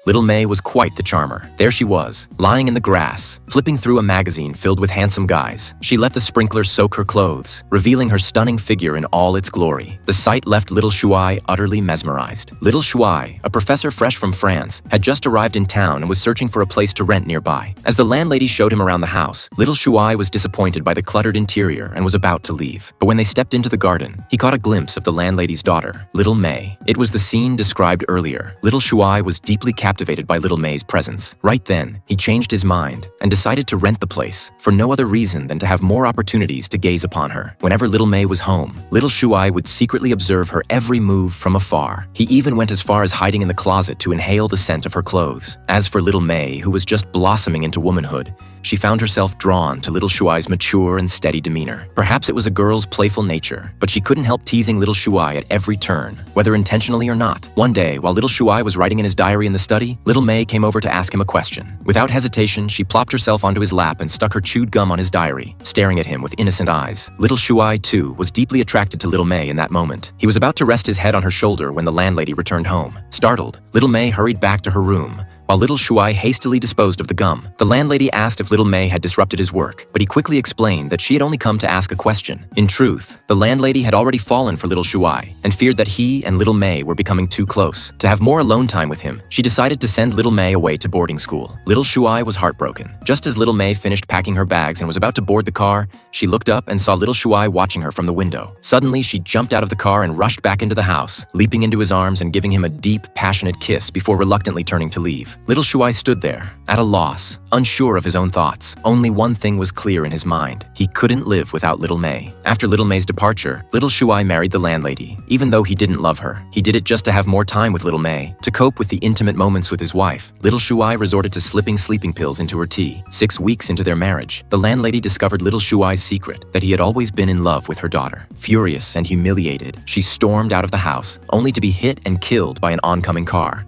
Little May was quite the charmer. There she was, lying in the grass, flipping through a magazine filled with handsome guys. She let the sprinklers soak her clothes, revealing her stunning figure in all its glory. The sight left little Shuai utterly mesmerized. Little Shuai, a professor fresh from France, had just arrived in town and was searching for a place to rent nearby. As the landlady showed him around the house, little Shuai was disappointed by the cluttered interior and was about to leave. But when they stepped into the garden, he caught a glimpse of the landlady's daughter, Little May. It was the scene described earlier. Little Shuai was deeply captivated by Little May's presence. Right then, he changed his mind and decided to rent the place for no other reason than to have more opportunities to gaze upon her. Whenever Little May was home, Little Shuai would secretly observe her every move from afar. He even went as far as hiding in the closet to inhale the scent of her clothes. As for Little May, who was just blossoming into womanhood, she found herself drawn to Little Shuai's mature and steady demeanor. Perhaps it was a girl's playful nature, but she couldn't help teasing Little Shuai at every turn, whether intentionally or not. One day, while Little Shuai was writing in his diary in the study, Little May came over to ask him a question. Without hesitation, she plopped herself onto his lap and stuck her chewed gum on his diary, staring at him with innocent eyes. Little Shuai, too, was deeply attracted to Little May in that moment. He was about to rest his head on her shoulder when the landlady returned home. Startled, Little May hurried back to her room, while Little Shuai hastily disposed of the gum. The landlady asked if Little May had disrupted his work, but he quickly explained that she had only come to ask a question. In truth, the landlady had already fallen for Little Shuai and feared that he and Little May were becoming too close. To have more alone time with him, she decided to send Little May away to boarding school. Little Shuai was heartbroken. Just as Little May finished packing her bags and was about to board the car, she looked up and saw Little Shuai watching her from the window. Suddenly, she jumped out of the car and rushed back into the house, leaping into his arms and giving him a deep, passionate kiss before reluctantly turning to leave. Little Shuai stood there, at a loss, unsure of his own thoughts. Only one thing was clear in his mind. He couldn't live without Little May. After Little May's departure, Little Shuai married the landlady. Even though he didn't love her, he did it just to have more time with Little May, to cope with the intimate moments with his wife. Little Shuai resorted to slipping sleeping pills into her tea. 6 weeks into their marriage, the landlady discovered Little Shuai's secret, that he had always been in love with her daughter. Furious and humiliated, she stormed out of the house, only to be hit and killed by an oncoming car.